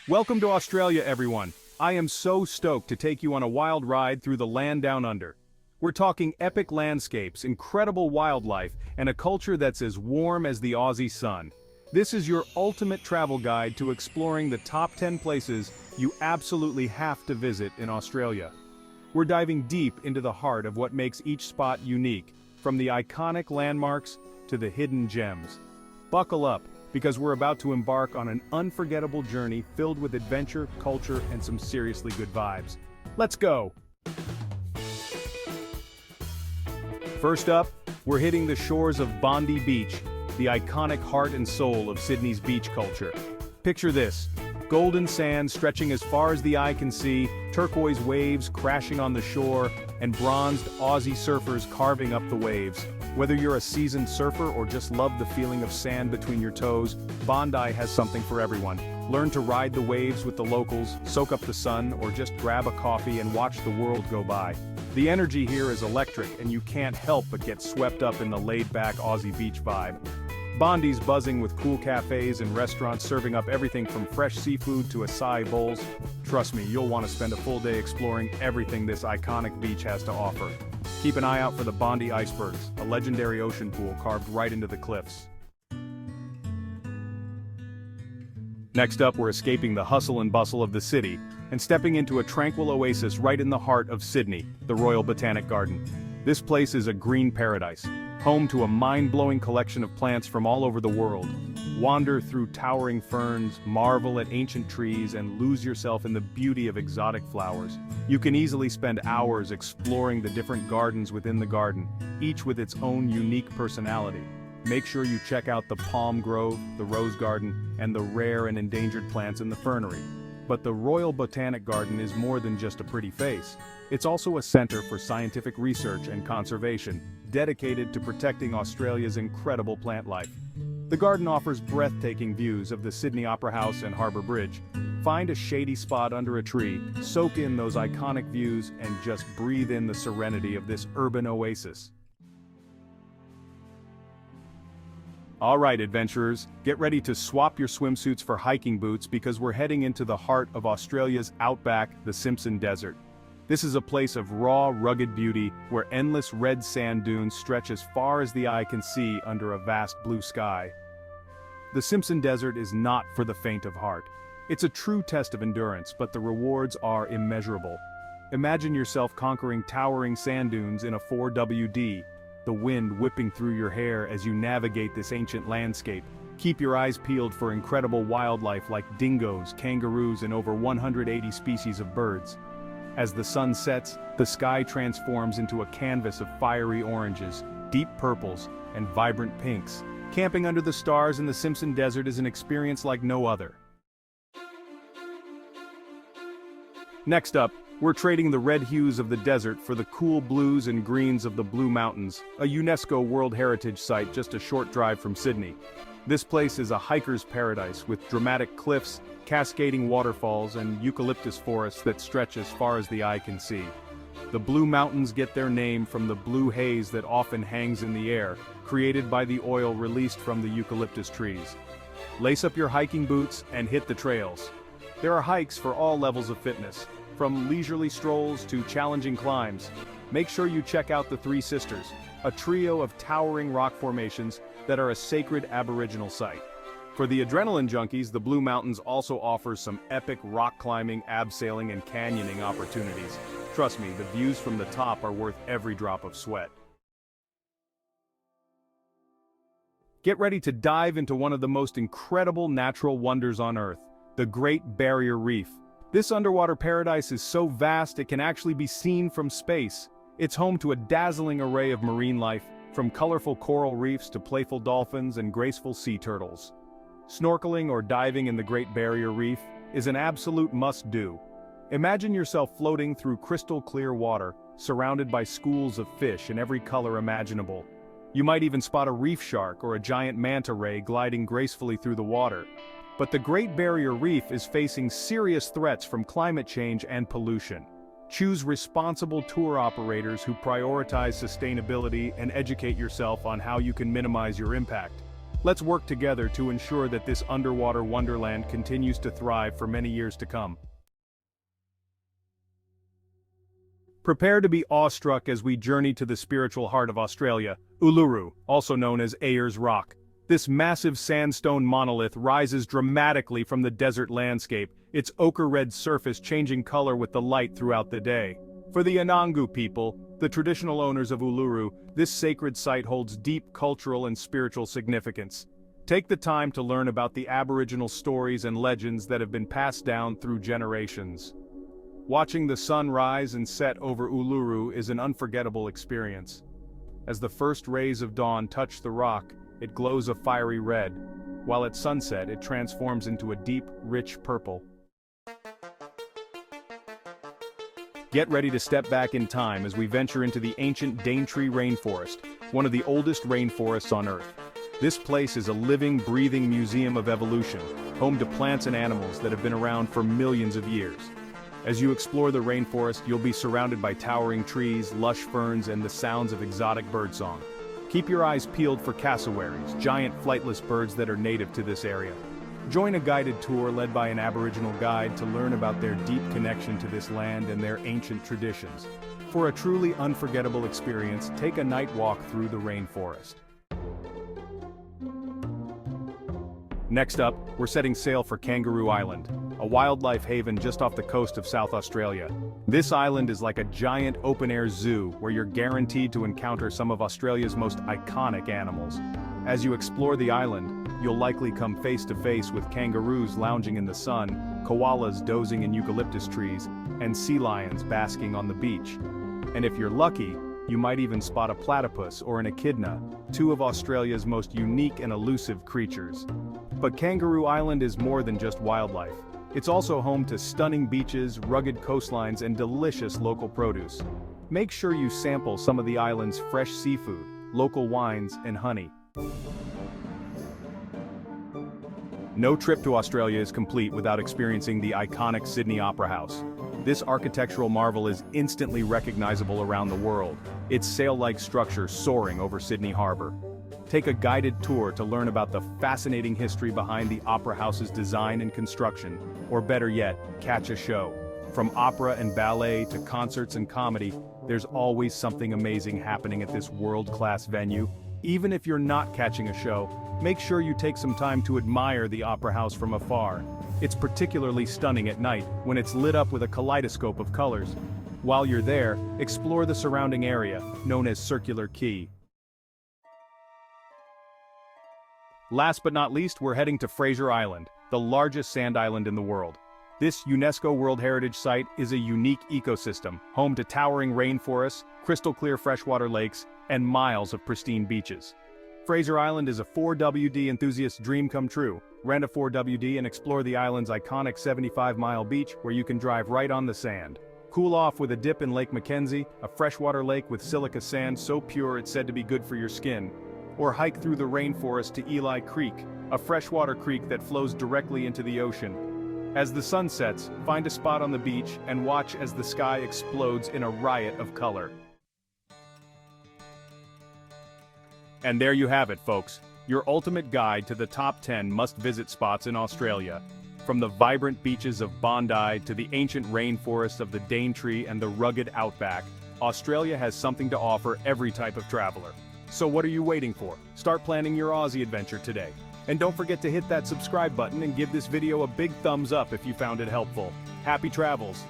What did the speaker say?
Welcome to Australia, everyone. I am so stoked to take you on a wild ride through the land down under. We're talking epic landscapes, incredible wildlife, and a culture that's as warm as the Aussie sun. This is your ultimate travel guide to exploring the top 10 places you absolutely have to visit in Australia. We're diving deep into the heart of what makes each spot unique, from the iconic landmarks to the hidden gems. Buckle up, because we're about to embark on an unforgettable journey filled with adventure, culture, and some seriously good vibes. Let's go! First up, we're hitting the shores of Bondi Beach, the iconic heart and soul of Sydney's beach culture. Picture this: golden sand stretching as far as the eye can see, turquoise waves crashing on the shore, and bronzed Aussie surfers carving up the waves. Whether you're a seasoned surfer or just love the feeling of sand between your toes, Bondi has something for everyone. Learn to ride the waves with the locals, soak up the sun, or just grab a coffee and watch the world go by. The energy here is electric, and you can't help but get swept up in the laid-back Aussie beach vibe. Bondi's buzzing with cool cafes and restaurants serving up everything from fresh seafood to acai bowls. Trust me, you'll want to spend a full day exploring everything this iconic beach has to offer. Keep an eye out for the Bondi icebergs, a legendary ocean pool carved right into the cliffs. Next up, we're escaping the hustle and bustle of the city and stepping into a tranquil oasis right in the heart of Sydney, the Royal Botanic Garden. This place is a green paradise, home to a mind-blowing collection of plants from all over the world. Wander through towering ferns, marvel at ancient trees, and lose yourself in the beauty of exotic flowers. You can easily spend hours exploring the different gardens within the garden, each with its own unique personality. Make sure you check out the palm grove, the rose garden, and the rare and endangered plants in the fernery. But the Royal Botanic Garden is more than just a pretty face. It's also a center for scientific research and conservation, dedicated to protecting Australia's incredible plant life. The garden offers breathtaking views of the Sydney Opera House and Harbour Bridge. Find a shady spot under a tree, soak in those iconic views, and just breathe in the serenity of this urban oasis. Alright, adventurers, get ready to swap your swimsuits for hiking boots because we're heading into the heart of Australia's outback, the Simpson Desert. This is a place of raw, rugged beauty where endless red sand dunes stretch as far as the eye can see under a vast blue sky. The Simpson Desert is not for the faint of heart. It's a true test of endurance, but the rewards are immeasurable. Imagine yourself conquering towering sand dunes in a 4WD, the wind whipping through your hair as you navigate this ancient landscape. Keep your eyes peeled for incredible wildlife like dingoes, kangaroos, and over 180 species of birds. As the sun sets, the sky transforms into a canvas of fiery oranges, deep purples, and vibrant pinks. Camping under the stars in the Simpson Desert is an experience like no other. Next up, we're trading the red hues of the desert for the cool blues and greens of the Blue Mountains, a UNESCO World Heritage Site just a short drive from Sydney. This place is a hiker's paradise with dramatic cliffs, cascading waterfalls, and eucalyptus forests that stretch as far as the eye can see. The Blue Mountains get their name from the blue haze that often hangs in the air, created by the oil released from the eucalyptus trees. Lace up your hiking boots and hit the trails. There are hikes for all levels of fitness, from leisurely strolls to challenging climbs. Make sure you check out the Three Sisters, a trio of towering rock formations that are a sacred Aboriginal site. For the adrenaline junkies, the Blue Mountains also offers some epic rock climbing, abseiling, and canyoning opportunities. Trust me, the views from the top are worth every drop of sweat. Get ready to dive into one of the most incredible natural wonders on Earth, the Great Barrier Reef. This underwater paradise is so vast it can actually be seen from space. It's home to a dazzling array of marine life, from colorful coral reefs to playful dolphins and graceful sea turtles. Snorkeling or diving in the Great Barrier Reef is an absolute must-do. Imagine yourself floating through crystal-clear water, surrounded by schools of fish in every color imaginable. You might even spot a reef shark or a giant manta ray gliding gracefully through the water. But the Great Barrier Reef is facing serious threats from climate change and pollution. Choose responsible tour operators who prioritize sustainability and educate yourself on how you can minimize your impact. Let's work together to ensure that this underwater wonderland continues to thrive for many years to come. Prepare to be awestruck as we journey to the spiritual heart of Australia, Uluru, also known as Ayers Rock. This massive sandstone monolith rises dramatically from the desert landscape, its ochre-red surface changing color with the light throughout the day. For the Anangu people, the traditional owners of Uluru, this sacred site holds deep cultural and spiritual significance. Take the time to learn about the Aboriginal stories and legends that have been passed down through generations. Watching the sun rise and set over Uluru is an unforgettable experience. As the first rays of dawn touch the rock, it glows a fiery red, while at sunset it transforms into a deep, rich purple. Get ready to step back in time as we venture into the ancient Daintree rainforest, one of the oldest rainforests on Earth. This place is a living, breathing museum of evolution, home to plants and animals that have been around for millions of years. As you explore the rainforest, you'll be surrounded by towering trees, lush ferns, and the sounds of exotic birdsong. Keep your eyes peeled for cassowaries, giant flightless birds that are native to this area. Join a guided tour led by an Aboriginal guide to learn about their deep connection to this land and their ancient traditions. For a truly unforgettable experience, take a night walk through the rainforest. Next up, we're setting sail for Kangaroo Island, a wildlife haven just off the coast of South Australia. This island is like a giant open-air zoo where you're guaranteed to encounter some of Australia's most iconic animals. As you explore the island, you'll likely come face to face with kangaroos lounging in the sun, koalas dozing in eucalyptus trees, and sea lions basking on the beach. And if you're lucky, you might even spot a platypus or an echidna, two of Australia's most unique and elusive creatures. But Kangaroo Island is more than just wildlife. It's also home to stunning beaches, rugged coastlines, and delicious local produce. Make sure you sample some of the island's fresh seafood, local wines, and honey. No trip to Australia is complete without experiencing the iconic Sydney Opera House. This architectural marvel is instantly recognizable around the world, its sail-like structure soaring over Sydney Harbour. Take a guided tour to learn about the fascinating history behind the Opera House's design and construction, or better yet, catch a show. From opera and ballet to concerts and comedy, there's always something amazing happening at this world-class venue. Even if you're not catching a show, make sure you take some time to admire the Opera House from afar. It's particularly stunning at night, when it's lit up with a kaleidoscope of colors. While you're there, explore the surrounding area, known as Circular Quay. Last but not least, we're heading to Fraser Island, the largest sand island in the world. This UNESCO World Heritage Site is a unique ecosystem, home to towering rainforests, crystal-clear freshwater lakes, and miles of pristine beaches. Fraser Island is a 4WD enthusiast's dream come true. Rent a 4WD and explore the island's iconic 75-mile beach where you can drive right on the sand. Cool off with a dip in Lake Mackenzie, a freshwater lake with silica sand so pure it's said to be good for your skin. Or hike through the rainforest to Eli Creek, a freshwater creek that flows directly into the ocean. As the sun sets, find a spot on the beach and watch as the sky explodes in a riot of color. And there you have it, folks, your ultimate guide to the top 10 must-visit spots in Australia. From the vibrant beaches of Bondi to the ancient rainforests of the Daintree and the rugged outback, Australia has something to offer every type of traveler. So what are you waiting for? Start planning your Aussie adventure today. And don't forget to hit that subscribe button and give this video a big thumbs up if you found it helpful. Happy travels!